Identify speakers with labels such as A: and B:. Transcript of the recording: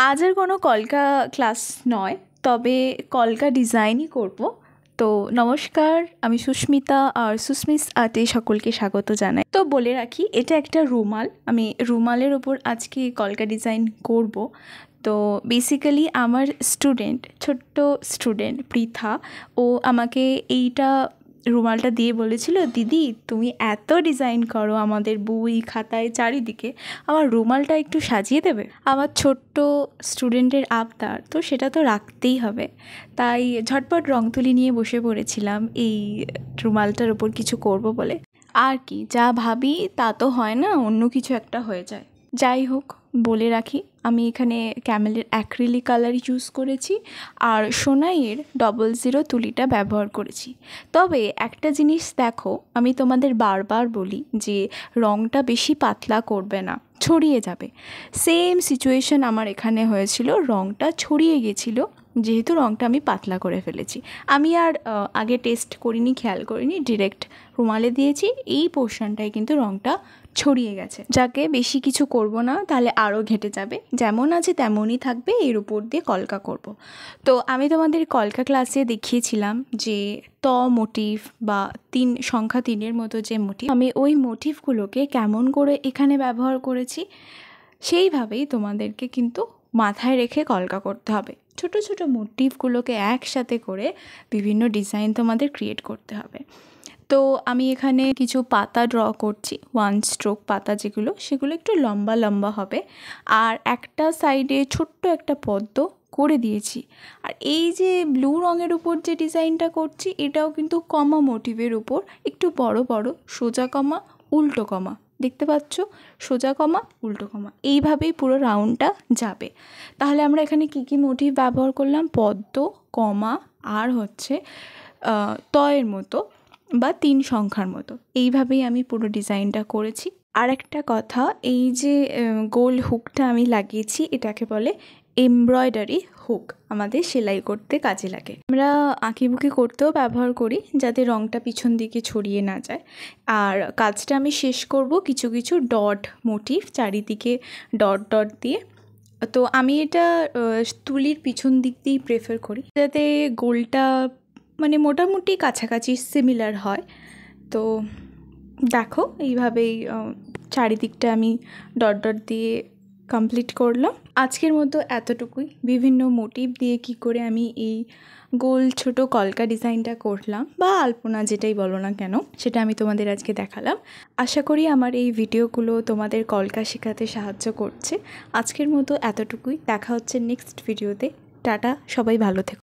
A: আজ আর কোনো কলকা ক্লাস নয়, তবে কলকা ডিজাইনই করব। তো নমস্কার, আমি সুস্মিতা আর সুস্মিস আর্টে সকলকে স্বাগত জানাই। তো বলে রাখি, এটা একটা রুমাল। আমি রুমালের ওপর আজকে কলকা ডিজাইন করব। তো বেসিক্যালি আমার ছোট্ট স্টুডেন্ট পৃথা, ও আমাকে এইটা রুমালটা দিয়ে বলেছিল, দিদি তুমি এত ডিজাইন করো আমাদের বই খাতায় চারিদিকে, আমার রুমালটা একটু সাজিয়ে দেবে। আমার ছোট্ট স্টুডেন্টের আবদার, তো সেটা তো রাখতেই হবে। তাই ঝটপট রং তুলি নিয়ে বসে পড়েছিলাম এই রুমালটার ওপর কিছু করব বলে। আর কি, যা ভাবি তা তো হয় না, অন্য কিছু একটা হয়ে যায়। যাই হোক, বলে রাখি, আমি এখানে ক্যামেলের অ্যাক্রিলিক কালার ইউজ করেছি আর সোনাইয়ের 00 তুলিটা ব্যবহার করেছি। তবে একটা জিনিস দেখো, আমি তোমাদের বারবার বলি যে রঙটা বেশি পাতলা করবে না, ছড়িয়ে যাবে। সেম সিচুয়েশন আমার এখানে হয়েছিল, রঙটা ছড়িয়ে গেছিলো যেহেতু রঙটা আমি পাতলা করে ফেলেছি। আমি আর আগে টেস্ট করিনি, খেয়াল করিনি, ডিরেক্ট রুমালে দিয়েছি, এই পোর্শনটায় কিন্তু রঙটা ছড়িয়ে গেছে। যাকে বেশি কিছু করব না, তাহলে আরও ঘেটে যাবে। যেমন আছে তেমনই থাকবে, এর উপর দিয়ে কলকা করব। তো আমি তোমাদের কলকা ক্লাসে দেখিয়েছিলাম যে মোটিভ বা সংখ্যা 3-এর মতো যে মোটিভ, আমি ওই মোটিভগুলোকে কেমন করে এখানে ব্যবহার করেছি সেইভাবেই তোমাদেরকে কিন্তু মাথায় রেখে কলকা করতে হবে। ছোট ছোট মোটিভগুলোকে একসাথে করে বিভিন্ন ডিজাইন তোমাদের ক্রিয়েট করতে হবে। তো আমি এখানে কিছু পাতা ড্র করছি, 1 স্ট্রোক পাতা যেগুলো, সেগুলো একটু লম্বা লম্বা হবে। আর একটা সাইডে ছোট্ট একটা পদ্ম করে দিয়েছি। আর এই যে ব্লু রঙের উপর যে ডিজাইনটা করছি, এটাও কিন্তু কমা মোটিভের উপর একটু বড় বড় সোজা কমা উল্টো কমা, দেখতে পাচ্ছ, সোজা কমা উল্টো কমা, এইভাবেই পুরো রাউন্ডটা যাবে। তাহলে আমরা এখানে কি কি মোটিভ ব্যবহার করলাম, পদ্ম, কমা আর হচ্ছে তয়ের মতো বা 3 সংখ্যার মতো, এইভাবেই আমি পুরো ডিজাইনটা করেছি। আর একটা কথা, এই যে গোল হুকটা আমি লাগিয়েছি, এটাকে বলে এমব্রয়ডারি হুক, আমাদের সেলাই করতে কাজে লাগে। আমরা আঁকিবুকি করতেও ব্যবহার করি, যাতে রঙটা পিছন দিকে ছড়িয়ে না যায়। আর কাজটা আমি শেষ করব কিছু কিছু ডট মোটিভ চারিদিকে ডট ডট দিয়ে। তো আমি এটা তুলির পিছন দিক দিয়েই প্রেফার করি, যাতে গোলটা মানে মোটামুটি কাছাকাছি সিমিলার হয়। তো দেখো, এইভাবেই চারিদিকটা আমি ডট ডট দিয়ে কমপ্লিট করলাম। আজকের মতো এতটুকুই। বিভিন্ন মোটিভ দিয়ে কি করে আমি এই গোল ছোট কলকা ডিজাইনটা করলাম, বা আলপনা যেটাই বলো না কেন, সেটা আমি তোমাদের আজকে দেখালাম। আশা করি আমার এই ভিডিওগুলো তোমাদের কলকা শেখাতে সাহায্য করছে। আজকের মতো এতটুকুই। দেখা হচ্ছে নেক্সট ভিডিওতে। টাটা, সবাই ভালো থেকো।